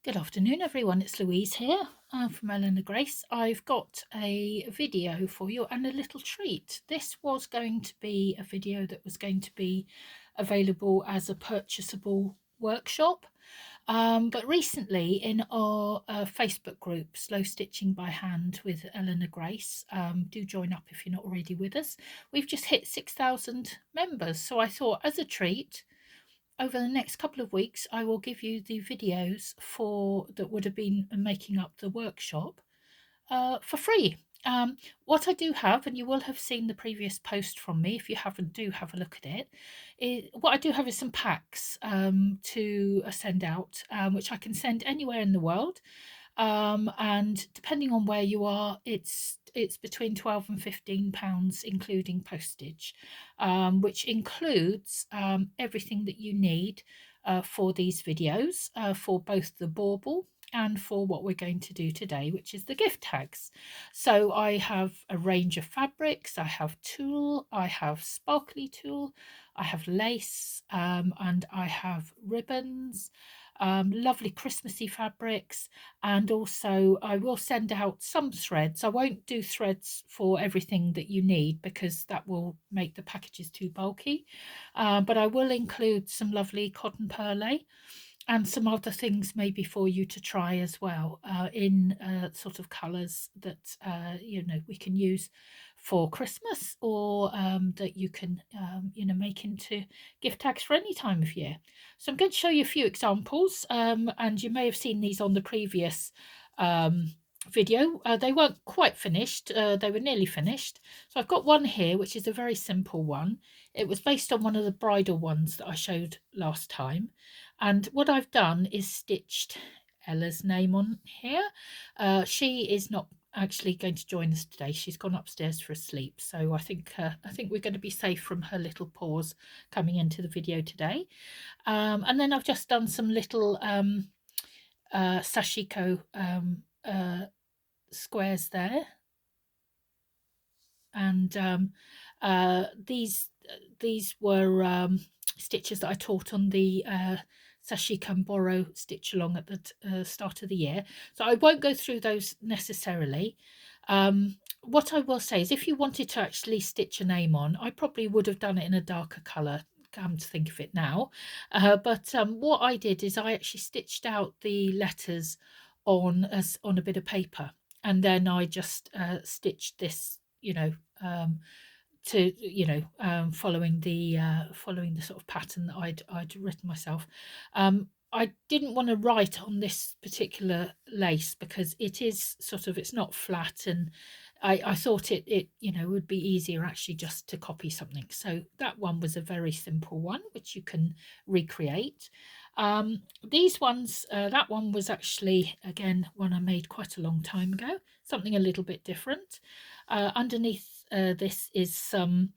Good afternoon, everyone. It's Louise here from Eleanor Grace. I've got a video for you and a little treat. This was going to be a video that was going to be available as a purchasable workshop. But recently in our Facebook group, Slow Stitching by Hand with Eleanor Grace, do join up if you're not already with us. We've just hit 6,000 members. So I thought, as a treat, over the next couple of weeks, I will give you the videos that would have been making up the workshop for free. What I do have, and you will have seen the previous post from me, if you haven't, do have a look at it. What I do have is some packs to send out, which I can send anywhere in the world. And depending on where you are, it's between £12 and £15, including postage, which includes everything that you need for these videos, for both the bauble and for what we're going to do today, which is the gift tags. So I have a range of fabrics, I have tulle, I have sparkly tulle, I have lace, and I have ribbons, lovely Christmassy fabrics, and also I will send out some threads. I won't do threads for everything that you need because that will make the packages too bulky, but I will include some lovely cotton perlé and some other things maybe for you to try as well, in sort of colours that we can use for Christmas, or that you can make into gift tags for any time of year. So I'm going to show you a few examples, and you may have seen these on the previous video. They weren't quite finished, they were nearly finished. So I've got one here which is a very simple one. It was based on one of the bridal ones that I showed last time, and what I've done is stitched Ella's name on here. She is not actually going to join us today. She's gone upstairs for a sleep, so I think we're going to be safe from her little paws coming into the video today. And then I've just done some little sashiko squares there, and these were stitches that I taught on the Sashiko and Borrow stitch along at the start of the year, so I won't go through those necessarily. What I will say is, if you wanted to actually stitch a name on, I probably would have done it in a darker colour, come to think of it now. But what I did is I actually stitched out the letters on a bit of paper, and then I just stitched this, to following the sort of pattern that I'd written myself. I didn't want to write on this particular lace because it's not flat, and I thought it would be easier actually just to copy something. So that one was a very simple one which you can recreate. These ones, that one was actually again one I made quite a long time ago, something a little bit different. Underneath this is some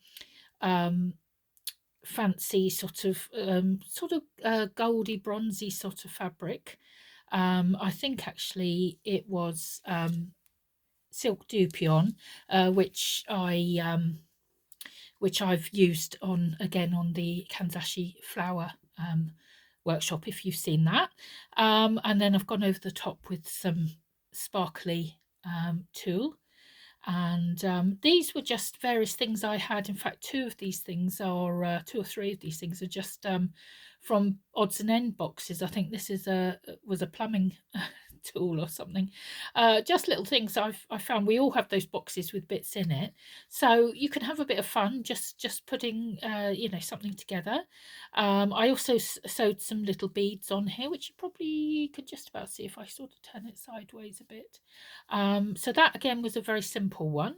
fancy sort of goldy bronzy sort of fabric. I think actually it was silk dupion, which I've used on the Kanzashi flower workshop, if you've seen that. And then I've gone over the top with some sparkly tulle, and these were just various things I had. In fact, two or three of these things are just from odds and end boxes. I think this was a plumbing tool or something. Just little things I found. We all have those boxes with bits in it, so you can have a bit of fun just putting something together. I also sewed some little beads on here, which you probably could just about see if I sort of turn it sideways a bit. So that again was a very simple one.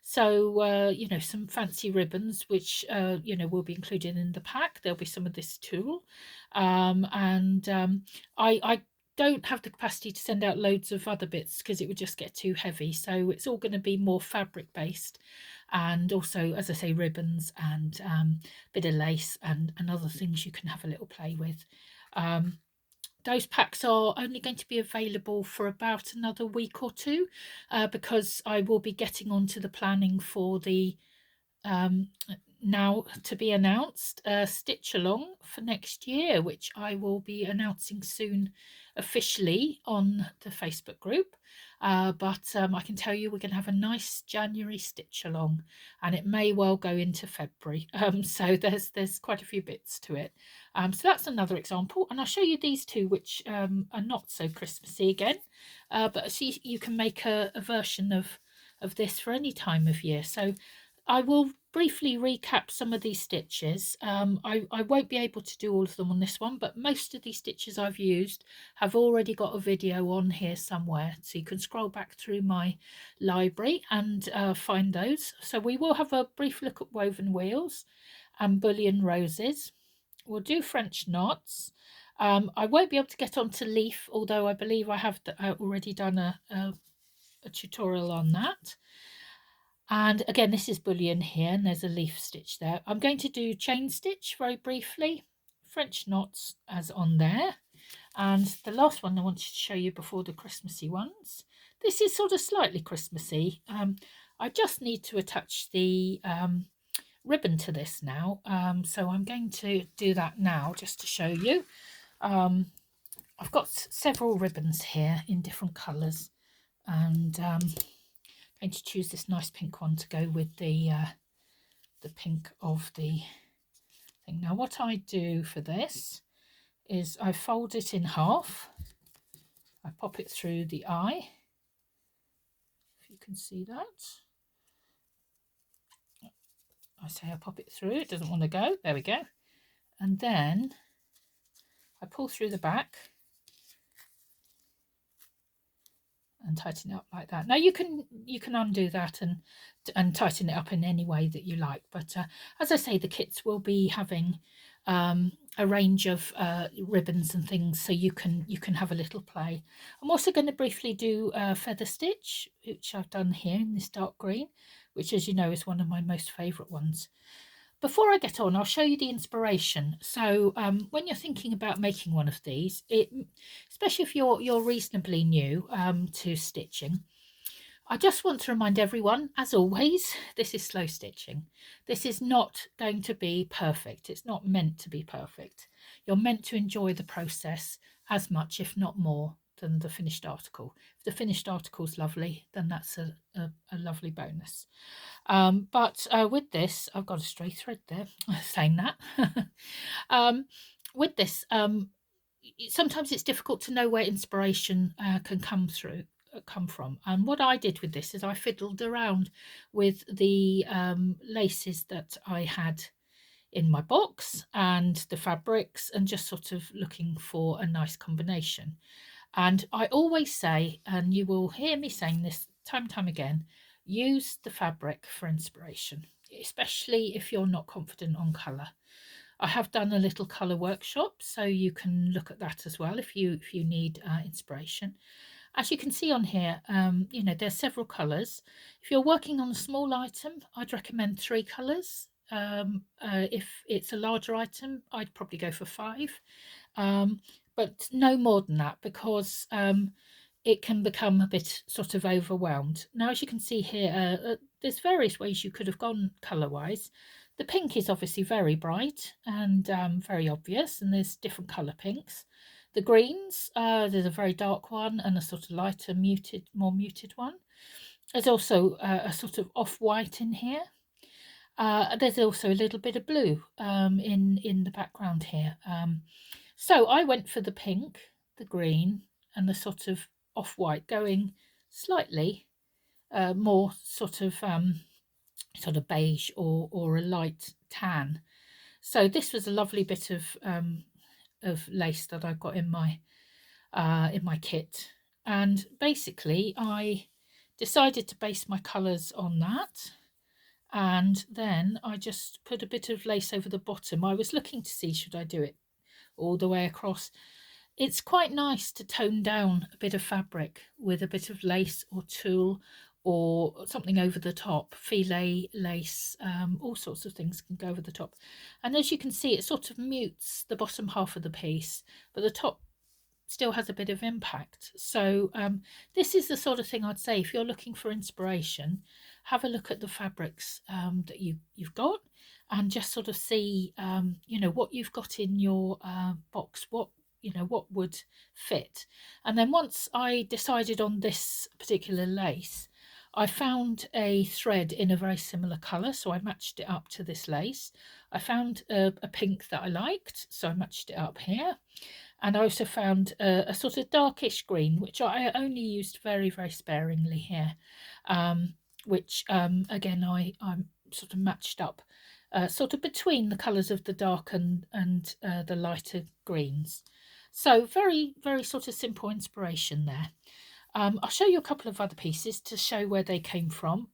Some fancy ribbons, which will be included in the pack. There'll be some of this tulle, and I don't have the capacity to send out loads of other bits because it would just get too heavy. So it's all going to be more fabric based, and also, as I say, ribbons and bit of lace and other things you can have a little play with. Those packs are only going to be available for about another week or two, because I will be getting on to the planning for the now to be announced a stitch along for next year, which I will be announcing soon officially on the Facebook group. But I can tell you we're going to have a nice January stitch along, and it may well go into February. So there's quite a few bits to it. So that's another example, and I'll show you these two, which are not so Christmassy again. But see, you can make a version of this for any time of year. So I will briefly recap some of these stitches. I won't be able to do all of them on this one, but most of these stitches I've used have already got a video on here somewhere, so you can scroll back through my library and find those. So we will have a brief look at woven wheels and bullion roses. We'll do French knots. I won't be able to get onto leaf, although I believe I have already done a tutorial on that. And again, this is bullion here, and there's a leaf stitch there. I'm going to do chain stitch very briefly, French knots as on there. And the last one I wanted to show you before the Christmassy ones. This is sort of slightly Christmassy. I just need to attach the ribbon to this now. So I'm going to do that now just to show you. I've got several ribbons here in different colours, and going to choose this nice pink one to go with the pink of the thing. Now what I do for this is I fold it in half. I pop it through the eye, if you can see that. I say I pop it through, it doesn't want to go, there we go. And then I pull through the back and tighten it up like that. Now you can undo that and tighten it up in any way that you like, but as I say, the kits will be having a range of ribbons and things, so you can have a little play. I'm also going to briefly do feather stitch, which I've done here in this dark green, which, as you know, is one of my most favourite ones. Before I get on, I'll show you the inspiration. So when you're thinking about making one of these, especially if you're reasonably new to stitching, I just want to remind everyone, as always, this is slow stitching. This is not going to be perfect. It's not meant to be perfect. You're meant to enjoy the process as much, if not more, than the finished article. If the finished article is lovely, then that's a lovely bonus. But with this, I've got a stray thread there, saying that. With this, sometimes it's difficult to know where inspiration can come from. And what I did with this is I fiddled around with the laces that I had in my box and the fabrics, and just sort of looking for a nice combination. And I always say, and you will hear me saying this time and time again, use the fabric for inspiration, especially if you're not confident on colour. I have done a little colour workshop, so you can look at that as well if you need inspiration. As you can see on here, you know, there's several colours. If you're working on a small item, I'd recommend 3 colours. If it's a larger item, I'd probably go for 5. But no more than that, because it can become a bit sort of overwhelmed. Now, as you can see here, there's various ways you could have gone colour-wise. The pink is obviously very bright and very obvious, and there's different colour pinks. The greens, there's a very dark one and a sort of lighter, more muted one. There's also a sort of off-white in here. There's also a little bit of blue in the background here. So I went for the pink, the green, and the sort of off-white, going slightly more sort of beige or a light tan. So this was a lovely bit of lace that I've got in my kit, and basically I decided to base my colours on that, and then I just put a bit of lace over the bottom. I was looking to see, should I do it all the way across? It's quite nice to tone down a bit of fabric with a bit of lace or tulle or something over the top, filet lace, all sorts of things can go over the top. And as you can see, it sort of mutes the bottom half of the piece, but the top still has a bit of impact. So this is the sort of thing I'd say, if you're looking for inspiration, have a look at the fabrics that you've got, and just sort of see, you know, what you've got in your box, what, you know, what would fit. And then once I decided on this particular lace, I found a thread in a very similar colour, so I matched it up to this lace. I found a pink that I liked, so I matched it up here. And I also found a sort of darkish green, which I only used very, very sparingly here, which again I sort of matched up sort of between the colours of the dark and the lighter greens. So very, very sort of simple inspiration there. I'll show you a couple of other pieces to show where they came from.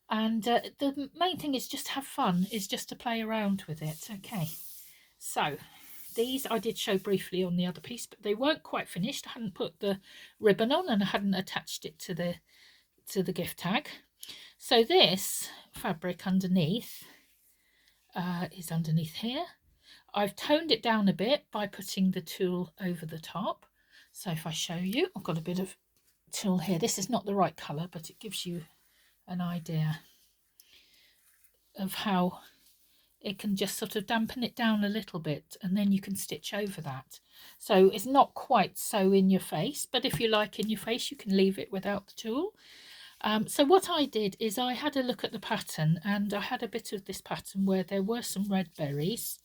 And the main thing is just have fun, is just to play around with it. Okay, so these I did show briefly on the other piece, but they weren't quite finished. I hadn't put the ribbon on and I hadn't attached it to the gift tag. So this fabric underneath is underneath here. I've toned it down a bit by putting the tulle over the top. So if I show you, I've got a bit of tulle here. This is not the right colour, but it gives you an idea of how it can just sort of dampen it down a little bit, and then you can stitch over that. So it's not quite so in your face, but if you like in your face, you can leave it without the tulle. So what I did is I had a look at the pattern, and I had a bit of this pattern where there were some red berries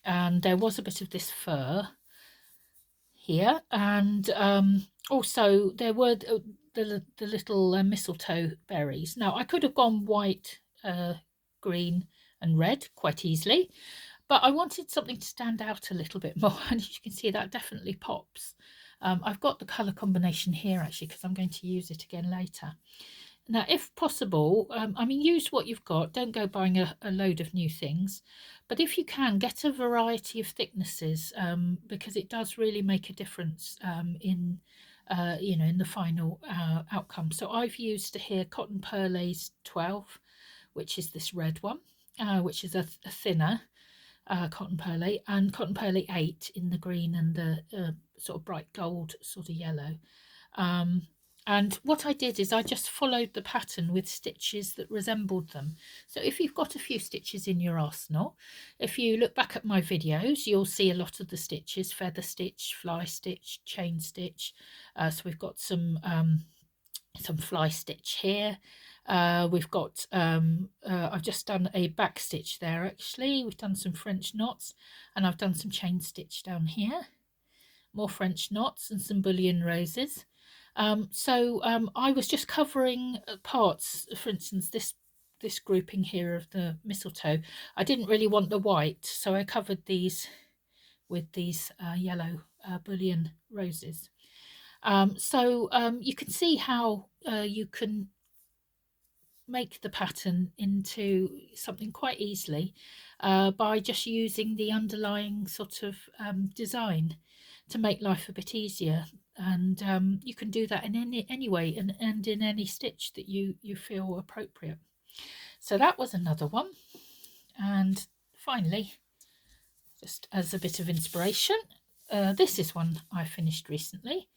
and there was a bit of this fur here, and also there were the little mistletoe berries. Now I could have gone white, green and red quite easily, but I wanted something to stand out a little bit more, and as you can see, that definitely pops. I've got the colour combination here actually, because I'm going to use it again later. Now, if possible, I mean, use what you've got. Don't go buying a load of new things. But if you can, get a variety of thicknesses, because it does really make a difference in, you know, in the final outcome. So I've used here Cotton Perles 12, which is this red one, which is a thinner Cotton Perle, and Cotton Perle 8 in the green and the sort of bright gold sort of yellow. And what I did is I just followed the pattern with stitches that resembled them. So if you've got a few stitches in your arsenal, if you look back at my videos, you'll see a lot of the stitches: feather stitch, fly stitch, chain stitch. So we've got some fly stitch here. We've got, I've just done a back stitch there actually. We've done some French knots, and I've done some chain stitch down here. More French knots and some bullion roses. I was just covering parts, for instance, this grouping here of the mistletoe. I didn't really want the white, so I covered these with these yellow bullion roses. You can see how you can make the pattern into something quite easily by just using the underlying sort of design to make life a bit easier. And you can do that in any way, and in any stitch that you feel appropriate. So that was another one. And finally, just as a bit of inspiration, this is one I finished recently.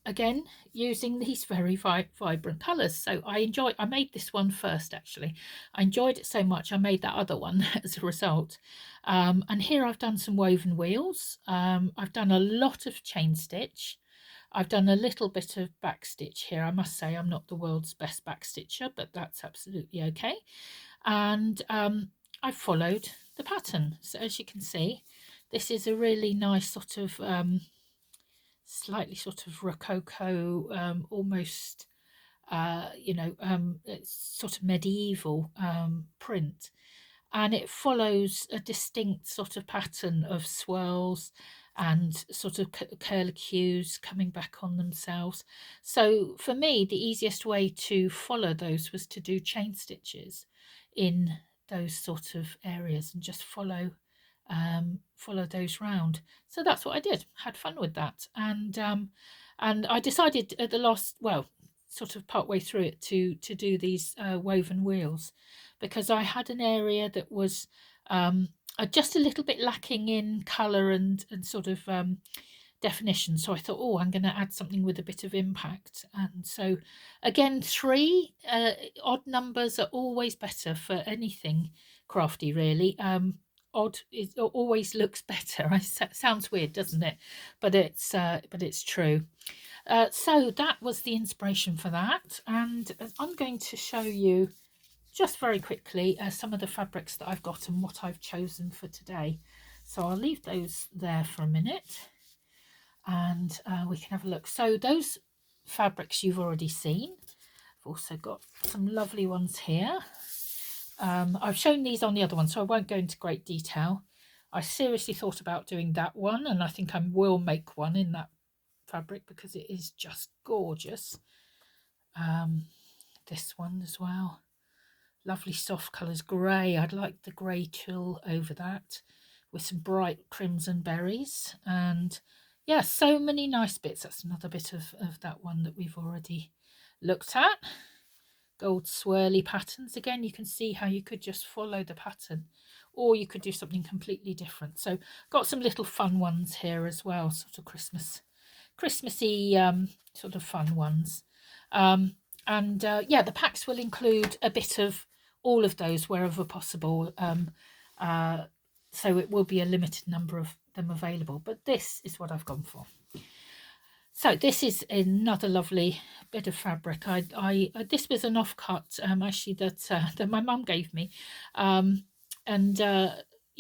Again, using these very vibrant colours. So I made this one first actually. I enjoyed it so much I made that other one as a result. And here I've done some woven wheels. I've done a lot of chain stitch. I've done a little bit of back stitch here. I must say I'm not the world's best back stitcher, but that's absolutely okay. And I've followed the pattern. So as you can see, this is a really nice sort of slightly sort of rococo, almost it's sort of medieval print, and it follows a distinct sort of pattern of swirls and sort of curlicues coming back on themselves. So for me, the easiest way to follow those was to do chain stitches in those sort of areas and just follow those round. So that's what I did. Had fun with that, and I decided at the last, well, sort of part way through it, to do these woven wheels, because I had an area that was just a little bit lacking in colour and sort of definition. So I thought, oh, I'm going to add something with a bit of impact. And so again, 3 odd numbers are always better for anything crafty, really. Odd is always looks better. Sounds weird, doesn't it? But it's true. So that was the inspiration for that, and I'm going to show you just very quickly some of the fabrics that I've got and what I've chosen for today. So I'll leave those there for a minute, and we can have a look. So those fabrics you've already seen. I've also got some lovely ones here. I've shown these on the other one, so I won't go into great detail. I seriously thought about doing that one, and I think I will make one in that fabric because it is just gorgeous. This one as well, lovely soft colours, grey. I'd like the grey tulle over that with some bright crimson berries, and yeah, so many nice bits. That's another bit of that one that we've already looked at. Gold swirly patterns. Again, you can see how you could just follow the pattern, or you could do something completely different. So got some little fun ones here as well, sort of Christmassy sort of fun ones. Yeah, the packs will include a bit of all of those wherever possible. So it will be a limited number of them available, but this is what I've gone for. So this is another lovely bit of fabric. This was an offcut actually that my mum gave me, you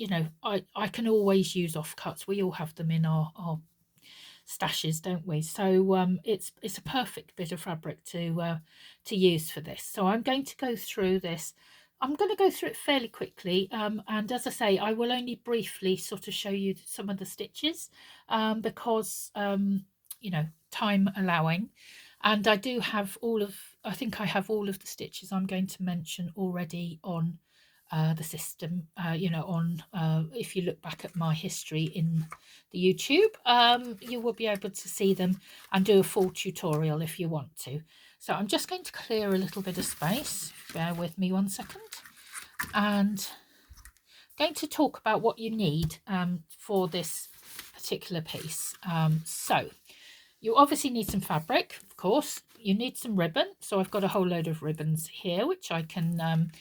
know, I can always use offcuts. We all have them in our stashes, don't we? So it's a perfect bit of fabric to use for this. So I'm going to go through this. I'm going to go through it fairly quickly, and as I say, I will only briefly sort of show you some of the stitches because you know, time allowing, and I do have I think I have all of the stitches I'm going to mention already on the system, you know, on if you look back at my history in the YouTube, you will be able to see them and do a full tutorial if you want to. So I'm just going to clear a little bit of space, bear with me 1 second, and I'm going to talk about what you need for this particular piece. So you obviously need some fabric, of course. You need some ribbon. So I've got a whole load of ribbons here, which I can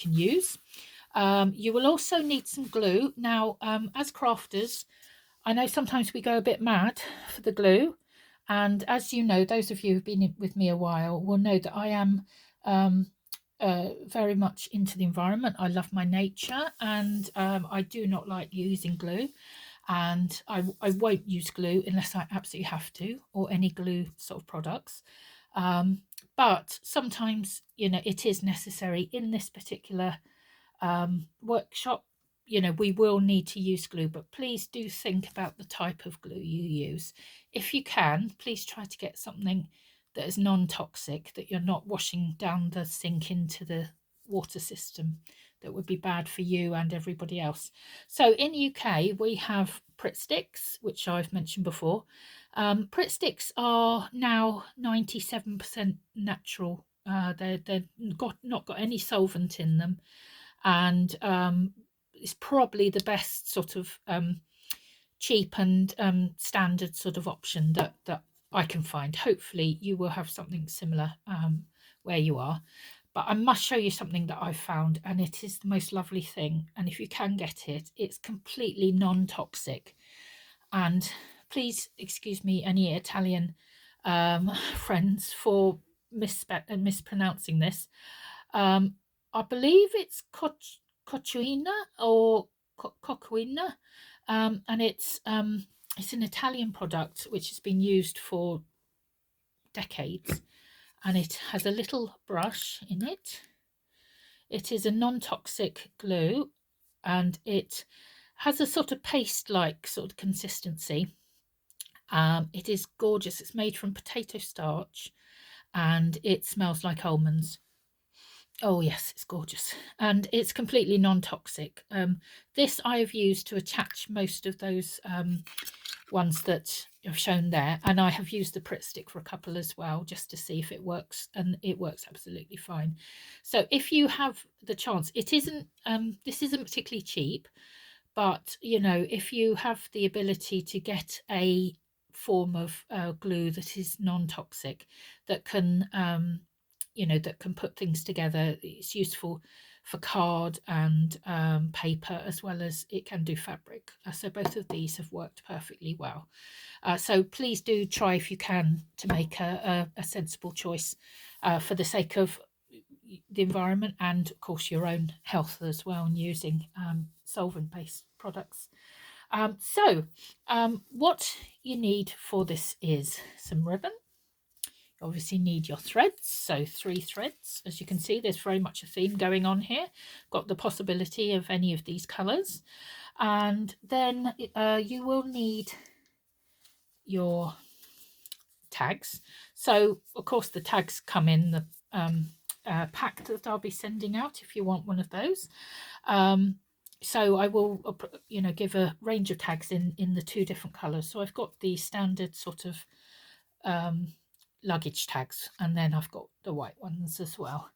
use. You will also need some glue. Now, as crafters, I know sometimes we go a bit mad for the glue. And as you know, those of you who've been with me a while will know that I am very much into the environment. I love my nature, and I do not like using glue. And I won't use glue unless I absolutely have to, or any glue sort of products. But sometimes, you know, it is necessary in this particular workshop. You know, we will need to use glue, but please do think about the type of glue you use. If you can, please try to get something that is non-toxic, that you're not washing down the sink into the water system. That would be bad for you and everybody else. So in the UK, we have Pritt sticks, which I've mentioned before. Pritt sticks are now 97% natural. They're not got any solvent in them, and it's probably the best sort of cheap and standard sort of option that I can find. Hopefully you will have something similar where you are. But I must show you something that I've found, and it is the most lovely thing. And if you can get it, it's completely non-toxic. And please excuse me, any Italian friends, for mispronouncing this. I believe it's cocchuina or coquina, and it's an Italian product which has been used for decades. And it has a little brush in it. It is a non-toxic glue, and it has a sort of paste-like sort of consistency. It is gorgeous. It's made from potato starch, and it smells like almonds. Oh yes, it's gorgeous, and it's completely non-toxic. This I have used to attach most of those ones that I've shown there, and I have used the Pritt stick for a couple as well, just to see if it works, and it works absolutely fine. So if you have the chance, it isn't this isn't particularly cheap, but you know, if you have the ability to get a form of glue that is non-toxic, that can you know, that can put things together, it's useful for card and paper, as well as it can do fabric. So both of these have worked perfectly well. So please do try, if you can, to make a sensible choice for the sake of the environment and of course your own health as well, and using solvent-based products. What you need for this is some ribbon. You obviously need your threads, so 3 threads. As you can see, there's very much a theme going on here. Got the possibility of any of these colours. And then you will need your tags. So of course the tags come in the pack that I'll be sending out if you want one of those. So I will, you know, give a range of tags in the 2 different colours. So I've got the standard sort of luggage tags, and then I've got the white ones as well,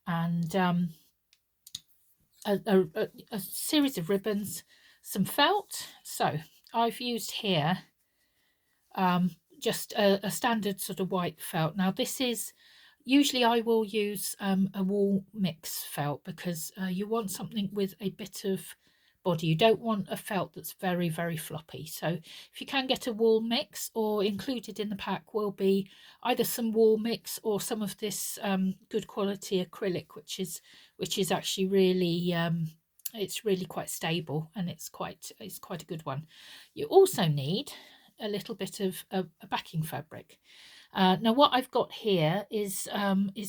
and a series of ribbons, some felt. So I've used here just a standard sort of white felt. Now this is, usually I will use a wool mix felt, because you want something with a bit of body. You don't want a felt that's very, very floppy. So if you can get a wool mix, or included in the pack will be either some wool mix or some of this good quality acrylic, which is actually really it's really quite stable, and it's quite a good one. You also need a little bit of a backing fabric. Now what I've got here is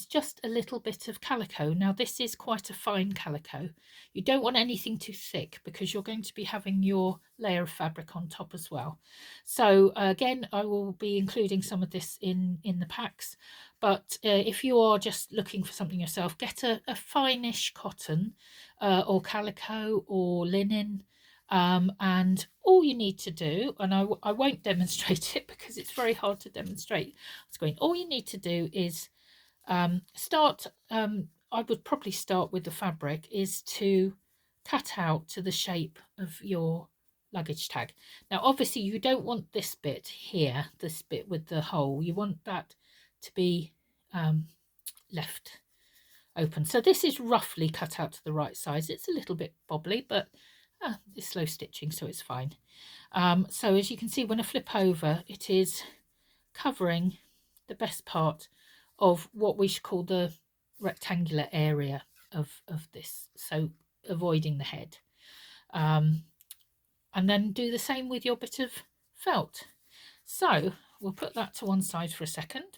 just a little bit of calico. Now this is quite a fine calico. You don't want anything too thick, because you're going to be having your layer of fabric on top as well. So again, I will be including some of this in the packs, but if you are just looking for something yourself, get a fine-ish cotton or calico or linen. And all you need to do, and I won't demonstrate it because it's very hard to demonstrate screen. All you need to do is start, I would probably start with the fabric, is to cut out to the shape of your luggage tag. Now obviously you don't want this bit here, this bit with the hole, you want that to be left open. So this is roughly cut out to the right size. It's a little bit bobbly, but it's slow stitching, so it's fine. So as you can see, when I flip over, it is covering the best part of what we should call the rectangular area of this, so avoiding the head. And then do the same with your bit of felt. So we'll put that to one side for a second.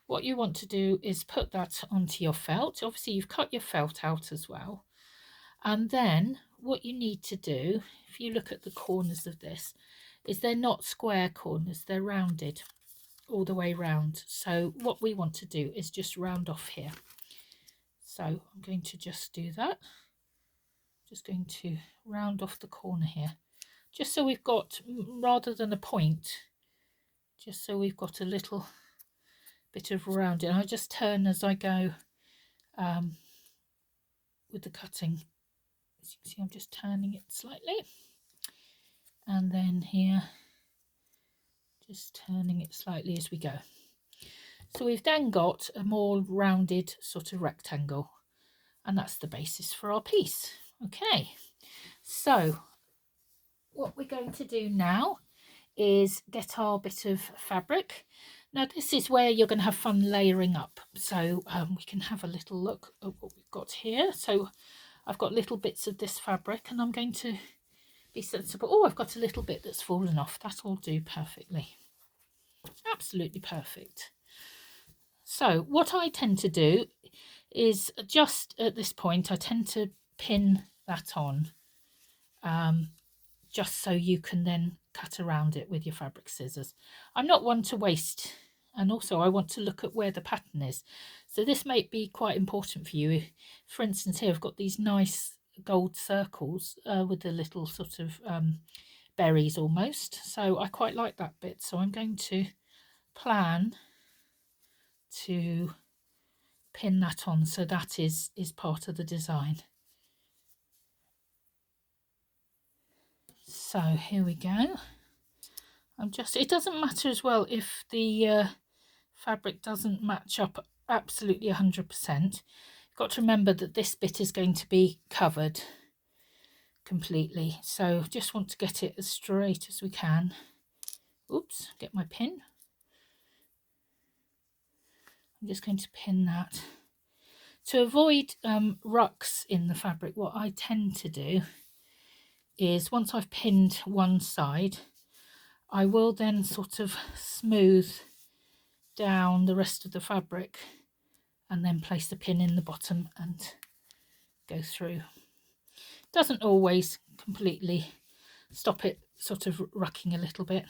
What you want to do is put that onto your felt. Obviously you've cut your felt out as well. And then what you need to do, if you look at the corners of this, is they're not square corners, they're rounded all the way round. So what we want to do is just round off here. So I'm going to just do that. Just going to round off the corner here, just so we've got, rather than a point, just so we've got a little bit of rounding. I just turn as I go with the cutting. As you can see, I'm just turning it slightly, and then here just turning it slightly as we go. So we've then got a more rounded sort of rectangle, and that's the basis for our piece. Okay, so what we're going to do now is get our bit of fabric. Now this is where you're going to have fun layering up, so we can have a little look at what we've got here. So I've got little bits of this fabric, and I'm going to be sensible. Oh, I've got a little bit that's fallen off. That'll do perfectly. Absolutely perfect. So what I tend to do is, just at this point, I tend to pin that on, just so you can then cut around it with your fabric scissors. I'm not one to waste, and also I want to look at where the pattern is. So this may be quite important for you. For instance, here I've got these nice gold circles with the little sort of berries almost. So I quite like that bit. So I'm going to plan to pin that on, so that is part of the design. So here we go. It doesn't matter as well if the fabric doesn't match up absolutely 100%. You've got to remember that this bit is going to be covered completely, so just want to get it as straight as we can. Oops, get my pin. I'm just going to pin that. To avoid rucks in the fabric, what I tend to do is once I've pinned one side, I will then sort of smooth down the rest of the fabric and then place the pin in the bottom and go through. Doesn't always completely stop it sort of rucking a little bit,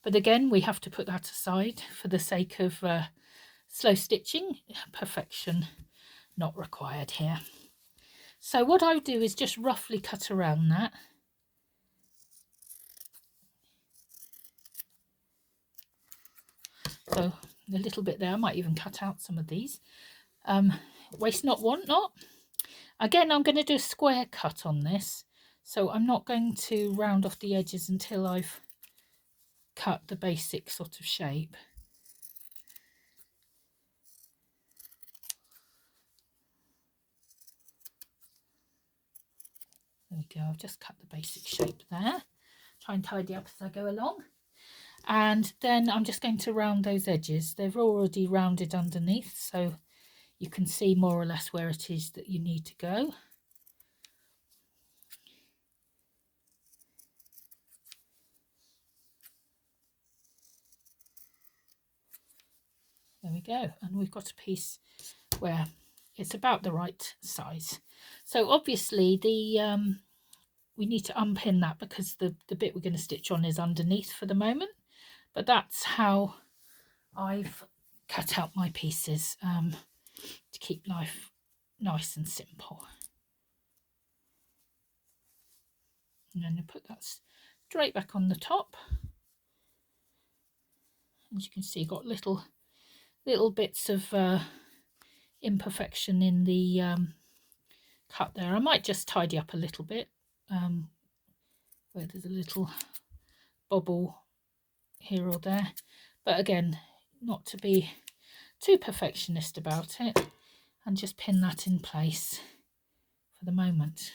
but again we have to put that aside for the sake of slow stitching. Perfection not required here. So what I do is just roughly cut around that. So a little bit there, I might even cut out some of these. Waste not, want not. Again, I'm going to do a square cut on this, so I'm not going to round off the edges until I've cut the basic sort of shape. There we go, I've just cut the basic shape there. Try and tidy up as I go along. And then I'm just going to round those edges. They've already rounded underneath, so you can see more or less where it is that you need to go. There we go, and we've got a piece where it's about the right size. So obviously we need to unpin that because the bit we're going to stitch on is underneath for the moment, but that's how I've cut out my pieces to keep life nice and simple. And then put that straight back on the top. As you can see, got little bits of imperfection in the cut there. I might just tidy up a little bit where there's a little bobble here or there, but again, not to be too perfectionist about it, and just pin that in place for the moment.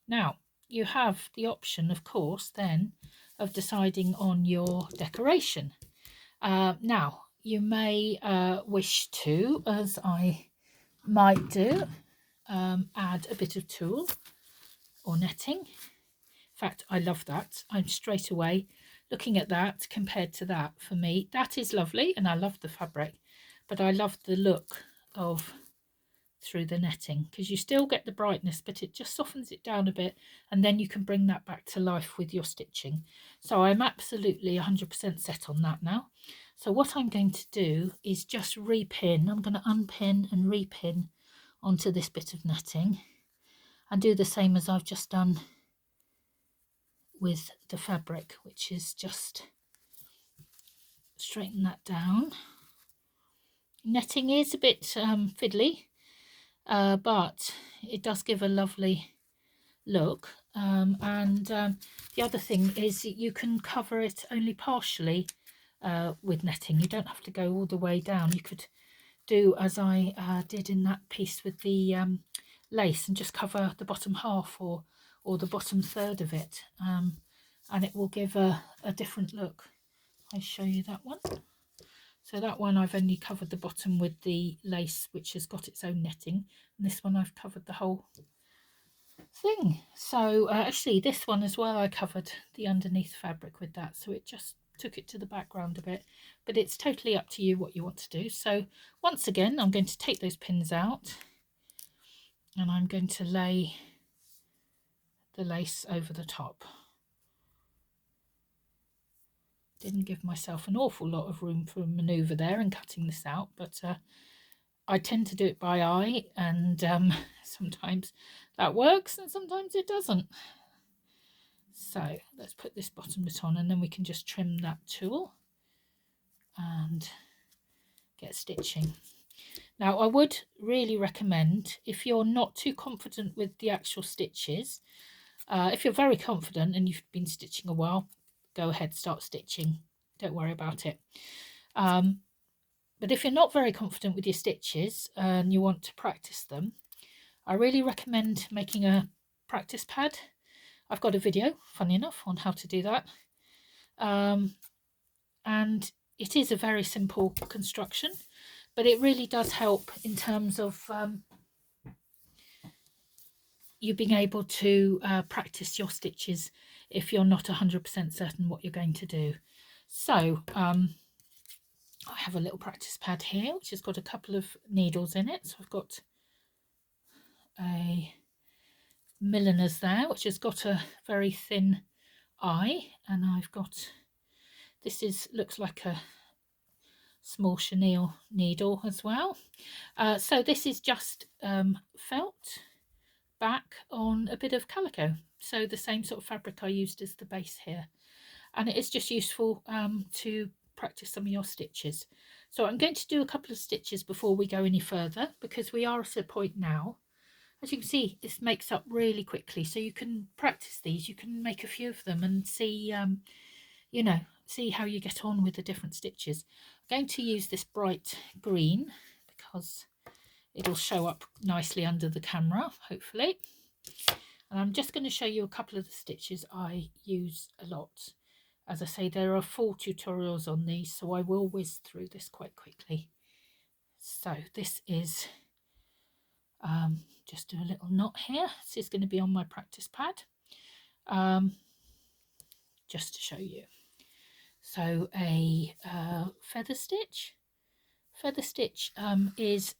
Now you have the option, of course, then of deciding on your decoration. Now you may wish to, as I might do, add a bit of tulle or netting. In fact, I love that. I'm straight away looking at that compared to that. For me, that is lovely, and I love the fabric, but I love the look of through the netting, because you still get the brightness, but it just softens it down a bit, and then you can bring that back to life with your stitching. So I'm absolutely 100% set on that now. So what I'm going to do is just repin. I'm going to unpin and repin onto this bit of netting and do the same as I've just done with the fabric, which is just straighten that down. Netting is a bit fiddly, but it does give a lovely look. The other thing is you can cover it only partially with netting. You don't have to go all the way down. You could do as I did in that piece with the lace and just cover the bottom half or the bottom third of it, and it will give a different look. I'll show you that one. So that one I've only covered the bottom with the lace, which has got its own netting, and this one I've covered the whole thing. So actually this one as well, I covered the underneath fabric with that, so it just took it to the background a bit, but it's totally up to you what you want to do. So once again, I'm going to take those pins out and I'm going to lay the lace over the top. Didn't give myself an awful lot of room for manoeuvre there in cutting this out, but I tend to do it by eye, and sometimes that works and sometimes it doesn't. So let's put this bottom bit on, and then we can just trim that tulle and get stitching. Now I would really recommend, if you're not too confident with the actual stitches, If you're very confident and you've been stitching a while, go ahead, start stitching. Don't worry about it. But if you're not very confident with your stitches and you want to practice them, I really recommend making a practice pad. I've got a video, funny enough, on how to do that. And it is a very simple construction, but it really does help in terms of you being able to practice your stitches if you're not 100% certain what you're going to do. So I have a little practice pad here which has got a couple of needles in it. So I've got a milliner's there which has got a very thin eye, and I've got, this looks like a small chenille needle as well. So this is just felt back on a bit of calico, so the same sort of fabric I used as the base here, and it is just useful to practice some of your stitches. So I'm going to do a couple of stitches before we go any further, because we are at a point now, as you can see, this makes up really quickly, so you can practice these, you can make a few of them and see you know, see how you get on with the different stitches. I'm going to use this bright green because it'll show up nicely under the camera, hopefully. And I'm just going to show you a couple of the stitches I use a lot. As I say, there are full tutorials on these, so I will whiz through this quite quickly. So this is, just do a little knot here. This is going to be on my practice pad, just to show you. So a feather stitch. Feather stitch is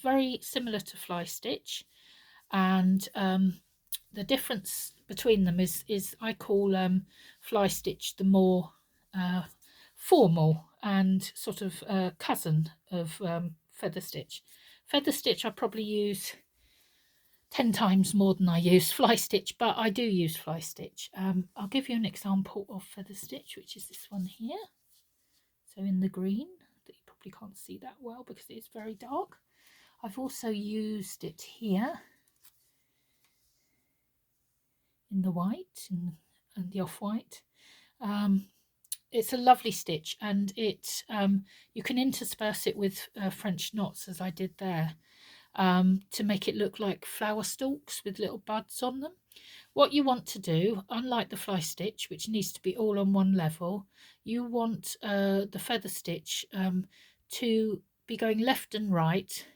very similar to fly stitch, and the difference between them is I call fly stitch the more formal and sort of cousin of feather stitch. Feather stitch I probably use 10 times more than I use fly stitch, but I do use fly stitch. I'll give you an example of feather stitch, which is this one here. So in the green, that you probably can't see that well because it is very dark. I've also used it here in the white and the off-white. It's a lovely stitch, and it you can intersperse it with French knots, as I did there, to make it look like flower stalks with little buds on them. What you want to do, unlike the fly stitch, which needs to be all on one level, you want the feather stitch to be going left and right,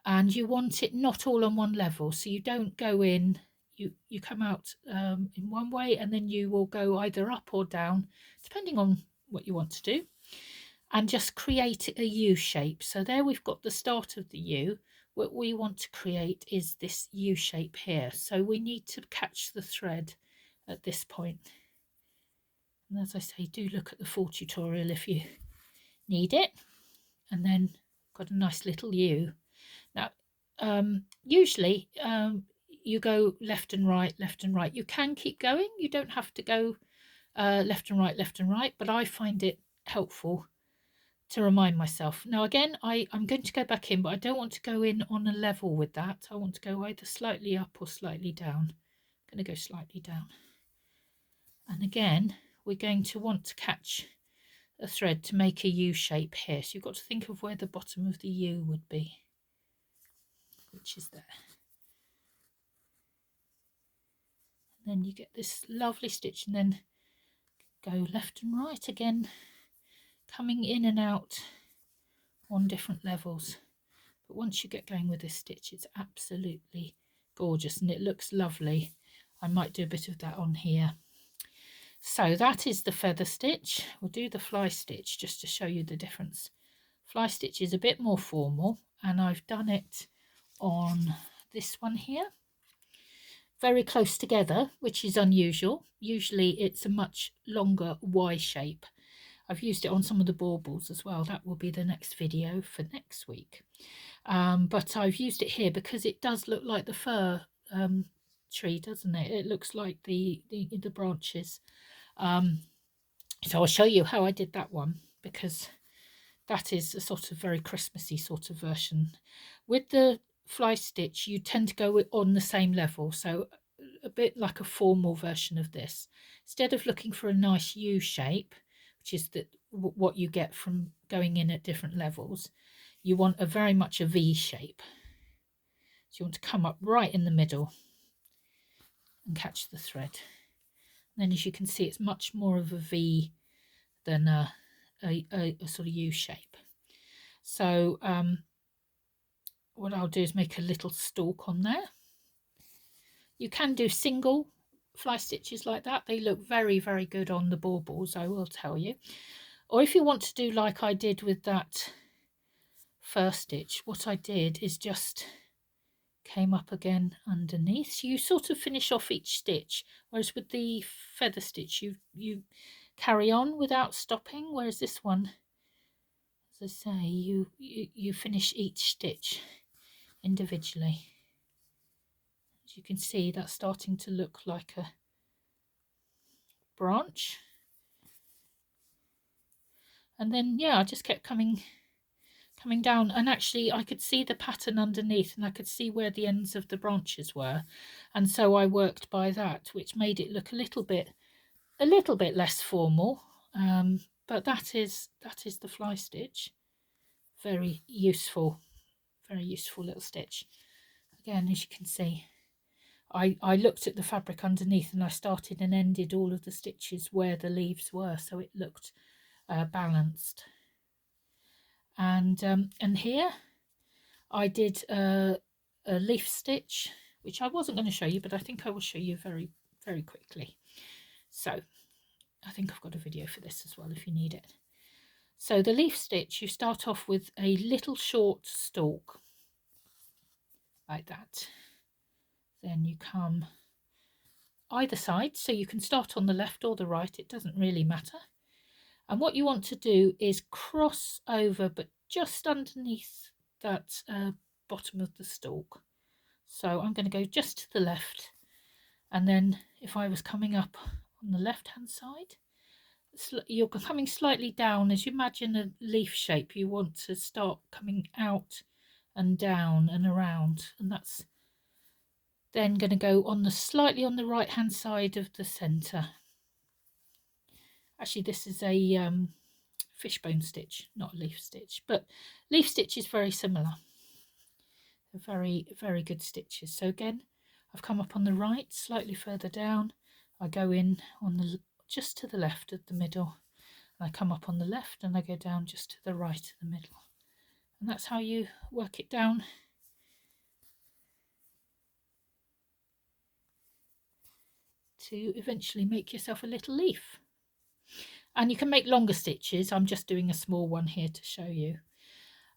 and you want it not all on one level, so you don't go in, you come out in one way, and then you will go either up or down depending on what you want to do, and just create a U shape. So there we've got the start of the U. What we want to create is this U shape here, so we need to catch the thread at this point. And as I say, do look at the full tutorial if you need it. And then got a nice little U. Now usually you go left and right, left and right. You can keep going, you don't have to go left and right, but I find it helpful to remind myself. Now again, I'm going to go back in, but I don't want to go in on a level with that. I want to go either slightly up or slightly down. I'm going to go slightly down. And again, we're going to want to catch a thread to make a U shape here. So you've got to think of where the bottom of the U would be, which is there. And then you get this lovely stitch, and then go left and right again, coming in and out on different levels. But once you get going with this stitch, it's absolutely gorgeous and it looks lovely. I might do a bit of that on here. So that is the feather stitch. We'll do the fly stitch just to show you the difference. Fly stitch is a bit more formal, and I've done it on this one here, very close together, which is unusual. Usually it's a much longer Y shape. I've used it on some of the baubles as well. That will be the next video for next week. But I've used it here because it does look like the fir tree, doesn't it? It looks like the branches. So I'll show you how I did that one, because that is a sort of very Christmassy sort of version. With the fly stitch, you tend to go on the same level. So a bit like a formal version of this. Instead of looking for a nice U shape, which is what you get from going in at different levels, you want very much a V shape. So you want to come up right in the middle and catch the thread. And then as you can see, it's much more of a V than a sort of U shape. So what I'll do is make a little stalk on there. You can do single fly stitches like that. They look very, very good on the baubles, I will tell you. Or if you want to do like I did with that first stitch, what I did is just came up again underneath. So you sort of finish off each stitch, whereas with the feather stitch you carry on without stopping, whereas this one, as I say, you finish each stitch individually. As you can see, that's starting to look like a branch. And then yeah, I just kept coming down, and actually I could see the pattern underneath and I could see where the ends of the branches were, and so I worked by that, which made it look a little bit less formal. But that is the fly stitch. Very useful little stitch. Again, as you can see, I looked at the fabric underneath and I started and ended all of the stitches where the leaves were, so it looked balanced. And here I did a leaf stitch, which I wasn't going to show you, but I think I will show you very, very quickly. So I think I've got a video for this as well if you need it. So the leaf stitch, you start off with a little short stalk like that. Then you come either side, so you can start on the left or the right, it doesn't really matter. And what you want to do is cross over, but just underneath that bottom of the stalk. So I'm going to go just to the left, and then if I was coming up on the left hand side, you're coming slightly down. As you imagine a leaf shape, you want to start coming out and down and around, and that's then going to go on the slightly on the right hand side of the center. Actually, this is a fishbone stitch, not a leaf stitch, but leaf stitch is very similar. They're very, very good stitches. So again, I've come up on the right, slightly further down. I go in on the just to the left of the middle, and I come up on the left and I go down just to the right of the middle, and that's how you work it down to eventually make yourself a little leaf. And you can make longer stitches. I'm just doing a small one here to show you,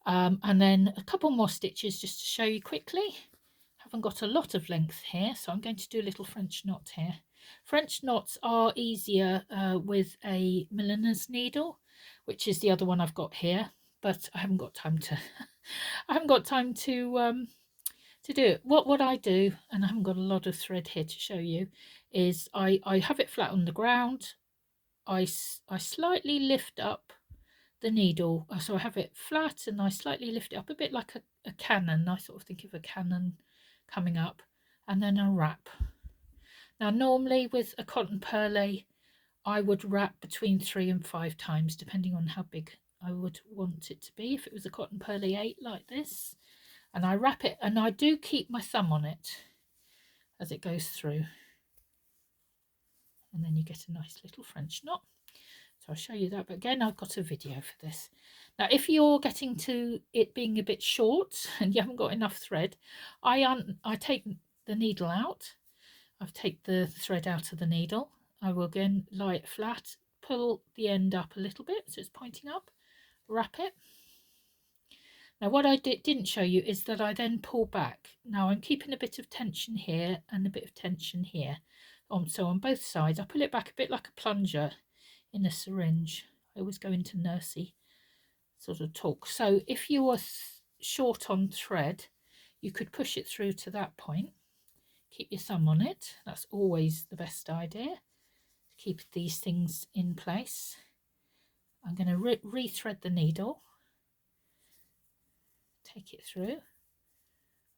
and then a couple more stitches just to show you quickly. Haven't got a lot of length here, so I'm going to do a little French knot here. French knots are easier with a milliner's needle, which is the other one I've got here, but I haven't got time to I haven't got time to do it. What I do, and I haven't got a lot of thread here to show you, is I have it flat on the ground. I slightly lift up the needle, so I have it flat and I slightly lift it up a bit like a cannon. I sort of think of a cannon coming up, and then I wrap. Now normally with a cotton perlé I would wrap between 3 and 5 times depending on how big I would want it to be. If it was a cotton perlé 8 like this, and I wrap it, and I do keep my thumb on it as it goes through, and then you get a nice little French knot. So I'll show you that, but again I've got a video for this. Now if you're getting to it being a bit short and you haven't got enough thread, I take the needle out. I take the thread out of the needle. I will again lie it flat, pull the end up a little bit so it's pointing up, wrap it. Now what I didn't show you is that I then pull back. Now I'm keeping a bit of tension here and a bit of tension here. So on both sides I pull it back a bit like a plunger in a syringe. I always go into nursey sort of talk. So if you were short on thread, you could push it through to that point. Keep your thumb on it. That's always the best idea, to keep these things in place. I'm going to re-thread the needle, take it through,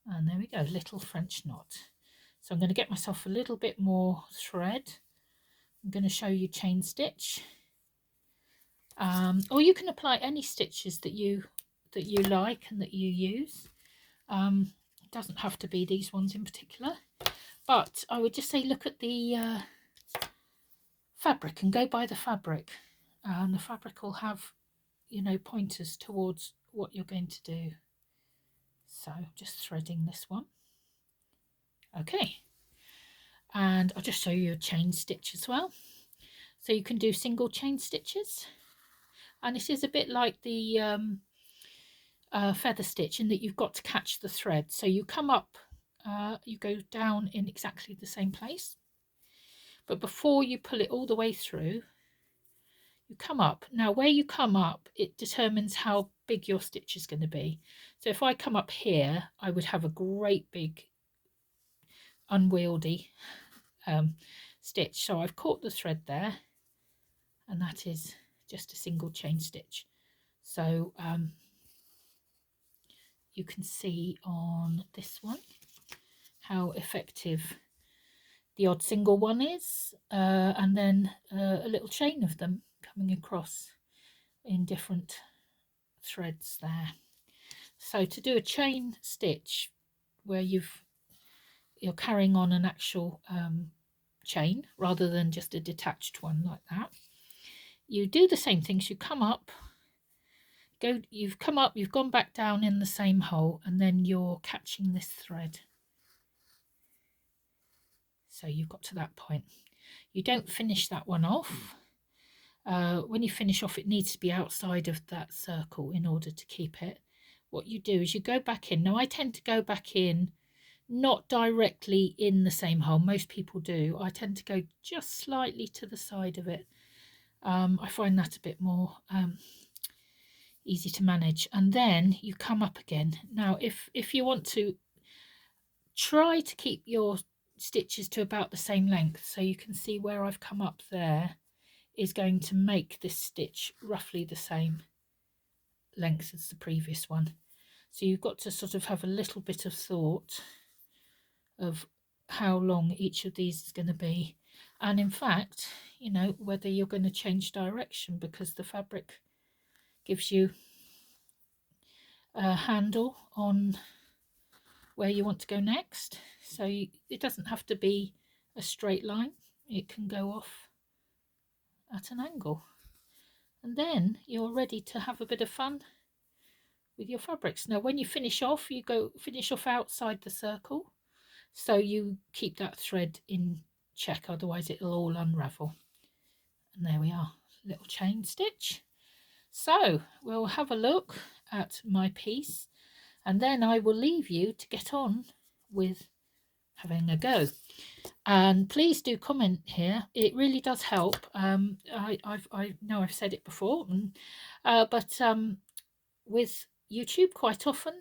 and there we go, little French knot. So I'm going to get myself a little bit more thread. I'm going to show you chain stitch, or you can apply any stitches that you like and that you use. It doesn't have to be these ones in particular, but I would just say look at the fabric and go by the fabric, and the fabric will have, you know, pointers towards what you're going to do. So just threading this one. Okay, and I'll just show you a chain stitch as well. So you can do single chain stitches, and it is a bit like the feather stitch in that you've got to catch the thread. So you come up, you go down in exactly the same place, but before you pull it all the way through, you come up. Now where you come up, it determines how big your stitch is going to be. So if I come up here, I would have a great big unwieldy stitch. So I've caught the thread there, and that is just a single chain stitch. So you can see on this one how effective the odd single one is, and then a little chain of them coming across in different threads there. So to do a chain stitch where you're carrying on an actual chain rather than just a detached one like that, you do the same things. You come up, you've come up, you've gone back down in the same hole, and then you're catching this thread. So you've got to that point. You don't finish that one off. When you finish off, it needs to be outside of that circle in order to keep it. What you do is you go back in. Now I tend to go back in not directly in the same hole. Most people do. I tend to go just slightly to the side of it. I find that a bit more easy to manage. And then you come up again. Now if you want to, try to keep your stitches to about the same length, so you can see where I've come up there is going to make this stitch roughly the same length as the previous one. So you've got to sort of have a little bit of thought of how long each of these is going to be, and in fact, you know, whether you're going to change direction, because the fabric gives you a handle on where you want to go next. So it doesn't have to be a straight line, it can go off at an angle, and then you're ready to have a bit of fun with your fabrics. Now when you finish off, you finish off outside the circle, so you keep that thread in check, otherwise it'll all unravel. And there we are, little chain stitch. So we'll have a look at my piece, and then I will leave you to get on with having a go. And please do comment here, it really does help. I know I've said it before, but with YouTube, quite often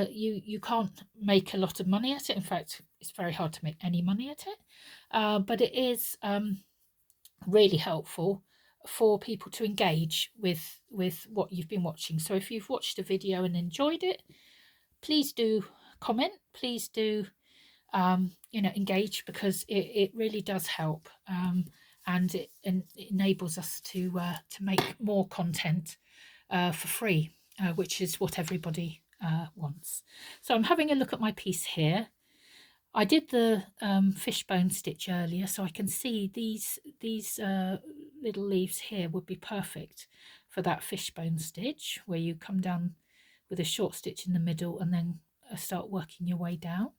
you can't make a lot of money at it. In fact, it's very hard to make any money at it, but it is really helpful for people to engage with what you've been watching. So if you've watched a video and enjoyed it, please do comment, please do you know, engage, because it really does help, and it enables us to make more content for free, which is what everybody wants. So I'm having a look at my piece here. I did the fishbone stitch earlier, so I can see these little leaves here would be perfect for that fishbone stitch, where you come down with a short stitch in the middle and then start working your way down.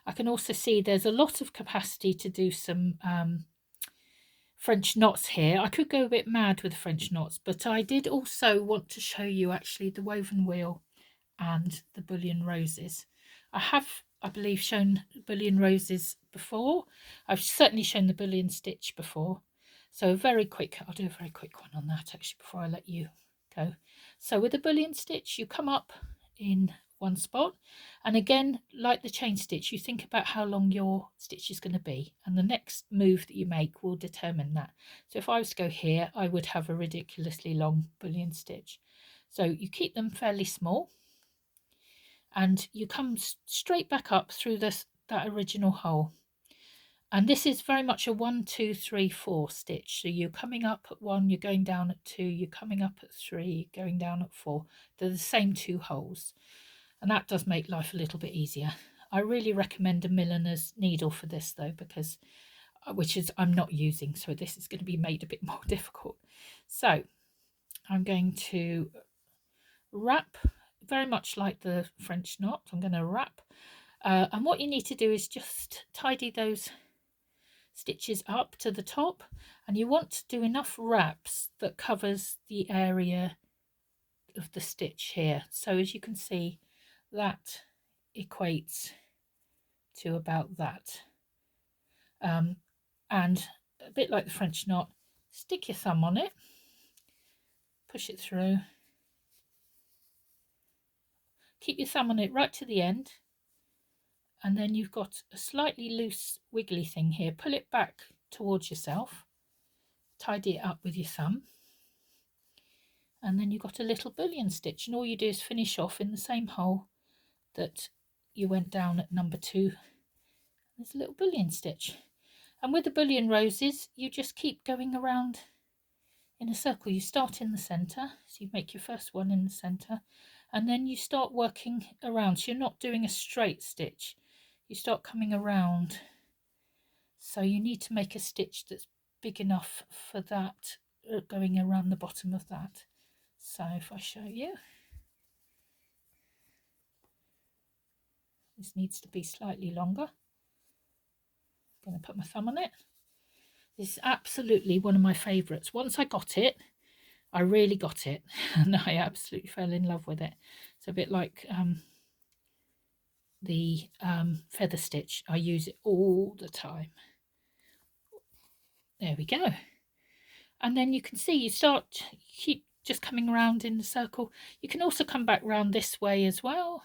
I can also see there's a lot of capacity to do some French knots here. I could go a bit mad with French knots, but I did also want to show you actually the woven wheel and the bullion roses. I have, I believe, shown bullion roses before. I've certainly shown the bullion stitch before. So I'll do a very quick one on that actually before I let you go. So with the bullion stitch, you come up in one spot, and again, like the chain stitch, you think about how long your stitch is going to be, and the next move that you make will determine that. So if I was to go here, I would have a ridiculously long bullion stitch. So you keep them fairly small, and you come straight back up through this that original hole. And this is very much a 1, 2, 3, 4 stitch. So you're coming up at 1, you're going down at 2, you're coming up at 3, going down at 4. They're the same 2 holes. And that does make life a little bit easier. I really recommend a milliner's needle for this though, because which is I'm not using, so this is going to be made a bit more difficult. So I'm going to wrap, very much like the French knot. I'm going to wrap, and what you need to do is just tidy those stitches up to the top, and you want to do enough wraps that covers the area of the stitch here. So as you can see, that equates to about that. And a bit like the French knot, stick your thumb on it, push it through, keep your thumb on it right to the end, and then you've got a slightly loose wiggly thing here. Pull it back towards yourself, tidy it up with your thumb, and then you've got a little bullion stitch, and all you do is finish off in the same hole that you went down at number 2. There's a little bullion stitch. And with the bullion roses, you just keep going around in a circle. You start in the centre, so you make your first one in the centre, and then you start working around. So you're not doing a straight stitch, you start coming around. So you need to make a stitch that's big enough for that, going around the bottom of that. So if I show you, this needs to be slightly longer. I'm going to put my thumb on it. This is absolutely one of my favourites. Once I got it, I really got it, and I absolutely fell in love with it. It's a bit like the feather stitch. I use it all the time. There we go. And then you can see you keep just coming around in the circle. You can also come back round this way as well.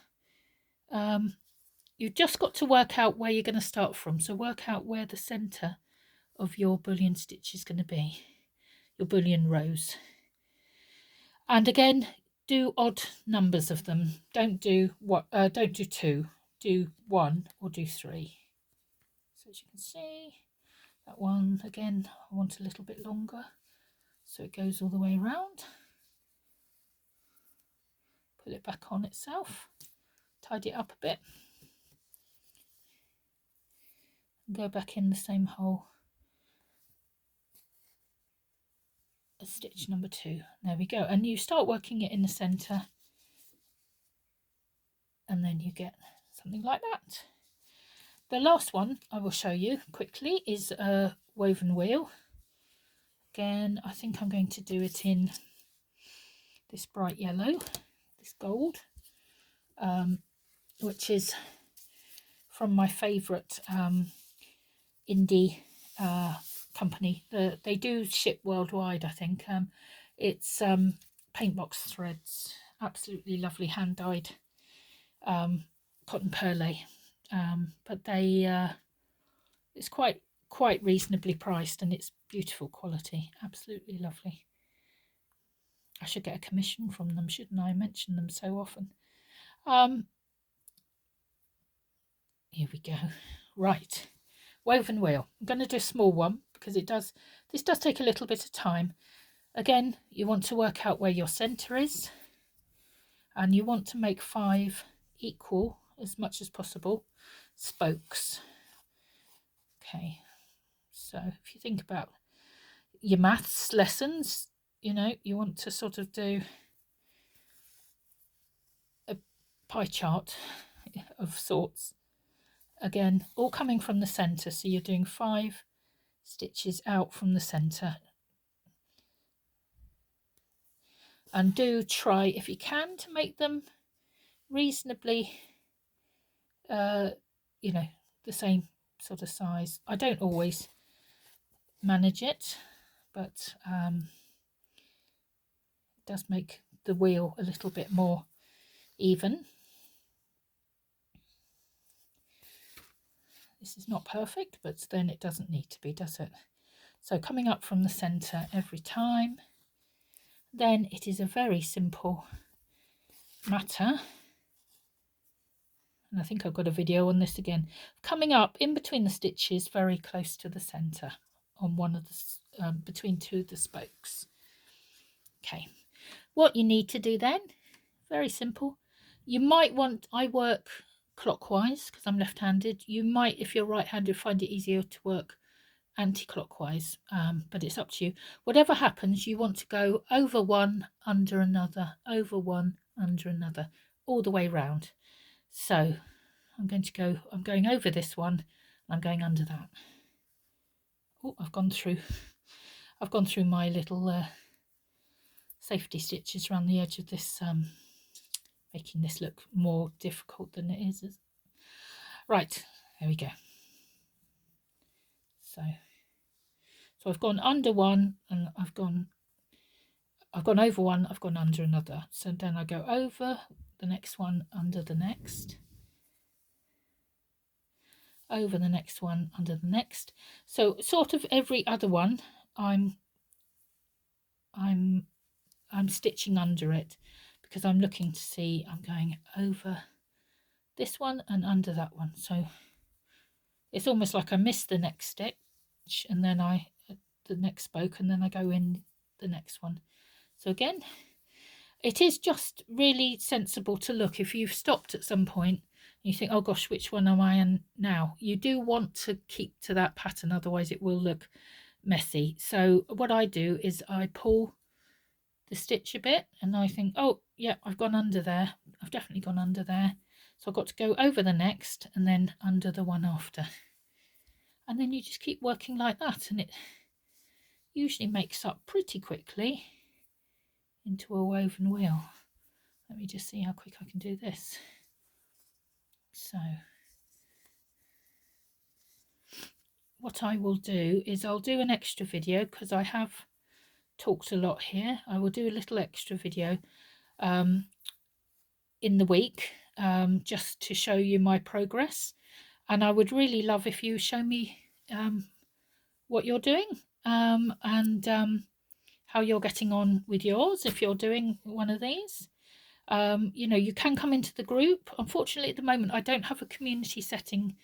You've just got to work out where you're going to start from. So work out where the centre of your bullion stitch is going to be, your bullion rows. And again, do odd numbers of them. Don't do 2. Do 1 or do 3. So as you can see, that one again, I want a little bit longer, so it goes all the way around. Pull it back on itself, tidy it up a bit, and go back in the same hole as stitch number 2. There we go. And you start working it in the centre, and then you get something like that. The last one I will show you quickly is a woven wheel. Again, I think I'm going to do it in this bright yellow, this gold, which is from my favourite indie company. They do ship worldwide, I think. It's Paintbox Threads, absolutely lovely hand dyed cotton perlé, but it's quite reasonably priced, and it's beautiful quality, absolutely lovely. I should get a commission from them, shouldn't I? mention them so often. Here we go. Right, woven wheel. I'm going to do a small one because this does take a little bit of time. Again, you want to work out where your centre is, and you want to make 5 equal, as much as possible, spokes. Okay, so if you think about your maths lessons, you want to sort of do a pie chart of sorts. Again, all coming from the centre, so you're doing 5 stitches out from the centre. And do try, if you can, to make them reasonably, the same sort of size. I don't always manage it, but it does make the wheel a little bit more even. This is not perfect, but then it doesn't need to be, does it? So coming up from the centre every time, then it is a very simple matter. and I think I've got a video on this again, coming up in between the stitches very close to the centre on one of the between two of the spokes. Okay, what you need to do then, very simple. You might want, I work clockwise because I'm left-handed. You might, if you're right-handed, find it easier to work anti-clockwise, but it's up to you. Whatever happens, you want to go over one, under another, over one, under another, all the way round. So I'm going over this one, I'm going under that. Oh, I've gone through my little safety stitches around the edge of this, making this look more difficult than it is. Right, there we go. So I've gone under one, and I've gone over one, I've gone under another. So then I go over the next one, under the next, over the next one, under the next. So sort of every other one, I'm stitching under it, because I'm looking to see, I'm going over this one and under that one. So it's almost like I miss the next stitch, and then the next spoke, and then I go in the next one. So again, it is just really sensible to look. If you've stopped at some point and you think, oh gosh, which one am I in now? You do want to keep to that pattern, otherwise it will look messy. So what I do is I pull the stitch a bit, and I think, oh yeah, I've gone under there. I've definitely gone under there. So I've got to go over the next and then under the one after. And then you just keep working like that, and it usually makes up pretty quickly into a woven wheel. Let me just see how quick I can do this. So what I will do is I'll do an extra video, because I have talked a lot here. I will do a little extra video in the week, just to show you my progress. And I would really love if you show me what you're doing, and how you're getting on with yours if you're doing one of these. You know, you can come into the group. Unfortunately, at the moment, I don't have a community setting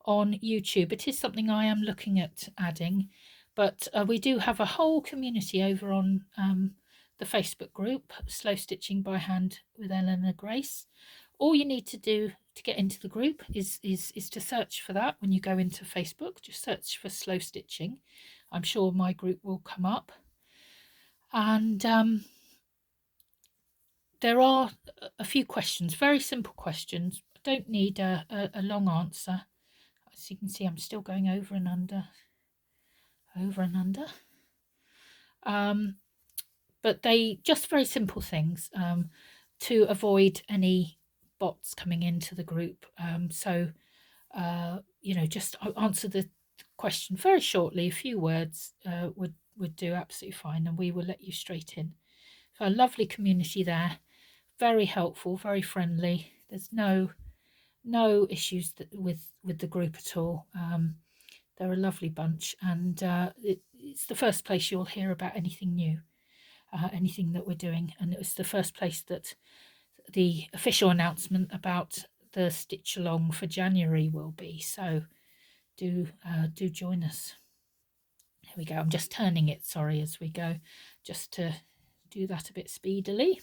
on YouTube. It is something I am looking at adding, but we do have a whole community over on the Facebook group, Slow Stitching by Hand with Eleanor Grace. All you need to do to get into the group is to search for that. When you go into Facebook, just search for Slow Stitching. I'm sure my group will come up. And there are a few questions, very simple questions. I don't need a long answer. As you can see, I'm still going over and under, over and under. But they just very simple things to avoid any bots coming into the group. You know, just answer the question very shortly. A few words would do absolutely fine, and we will let you straight in. So a lovely community there, very helpful, very friendly. There's no issues with the group at all. They're a lovely bunch, and it's the first place you'll hear about anything new, anything that we're doing, and it was the first place that the official announcement about the stitch along for January will be. So do join us. There we go. I'm just turning it, sorry, as we go, just to do that a bit speedily.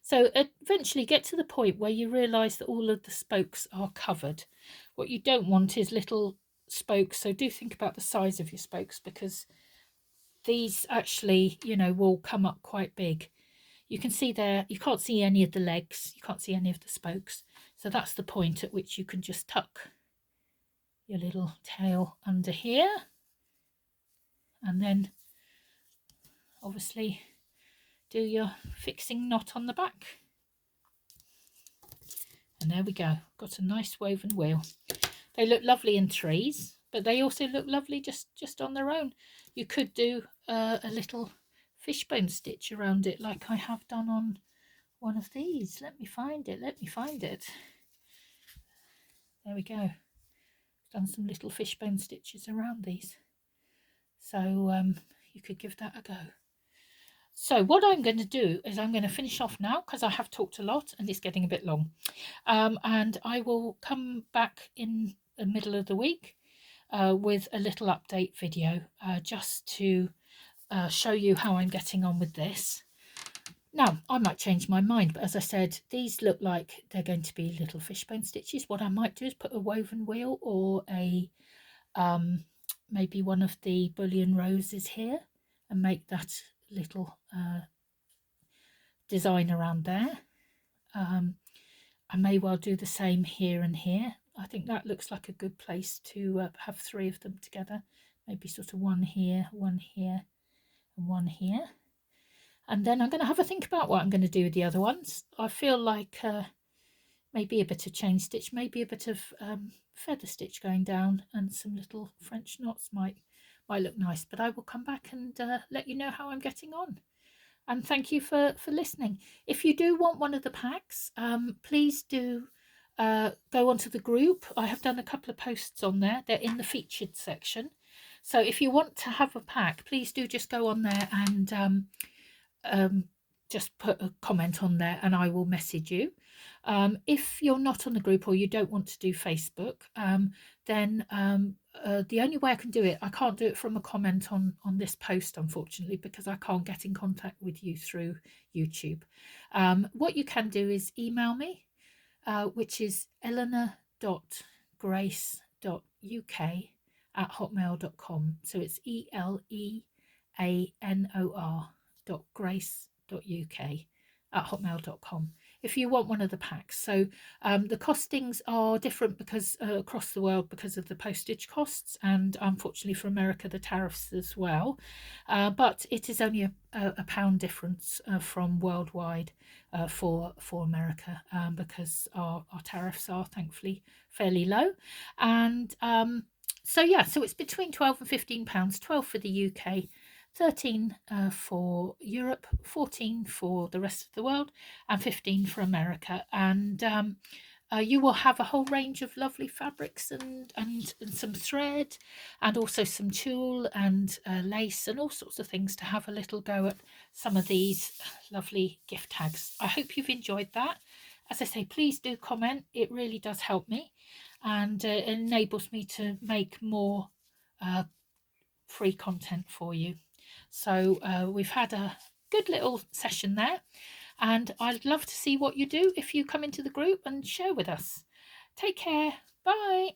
So eventually get to the point where you realise that all of the spokes are covered. What you don't want is little spokes, so do think about the size of your spokes, because these actually, you know, will come up quite big. You can see there, you can't see any of the legs, you can't see any of the spokes. So that's the point at which you can just tuck your little tail under here, and then obviously do your fixing knot on the back. And there we go, got a nice woven wheel. They look lovely in trees, but they also look lovely just on their own. You could do a little fishbone stitch around it, like I have done on one of these. Let me find it. There we go. Done some little fishbone stitches around these. So you could give that a go. So what I'm going to do is I'm going to finish off now because I have talked a lot and it's getting a bit long. And I will come back in the middle of the week with a little update video just to show you how I'm getting on with this. Now, I might change my mind, but as I said, these look like they're going to be little fishbone stitches. What I might do is put a woven wheel or a maybe one of the bullion roses here and make that little design around there. I may well do the same here and here. I think that looks like a good place to have 3 of them together. Maybe sort of one here, and one here. And then I'm going to have a think about what I'm going to do with the other ones. I feel like maybe a bit of chain stitch, maybe a bit of feather stitch going down, and some little French knots might look nice. But I will come back and let you know how I'm getting on. And thank you for listening. If you do want one of the packs, please do go onto the group. I have done a couple of posts on there. They're in the featured section. So if you want to have a pack, please do just go on there and just put a comment on there and I will message you. If you're not on the group or you don't want to do Facebook, then the only way I can do it, I can't do it from a comment on this post, unfortunately, because I can't get in contact with you through YouTube. What you can do is email me, which is eleanor.grace.uk@hotmail.com. So it's eleanor.grace.uk@hotmail.com if you want one of the packs. So the costings are different because across the world because of the postage costs, and unfortunately for America the tariffs as well, but it is only a pound difference from worldwide for America, because our tariffs are thankfully fairly low. And so yeah, so it's between 12 and 15 pounds, 12 for the UK, 13 for Europe, 14 for the rest of the world, and 15 for America. And you will have a whole range of lovely fabrics and some thread, and also some tulle and lace and all sorts of things to have a little go at some of these lovely gift tags. I hope you've enjoyed that. As I say, please do comment. It really does help me and it enables me to make more free content for you. So we've had a good little session there, and I'd love to see what you do if you come into the group and share with us. Take care. Bye.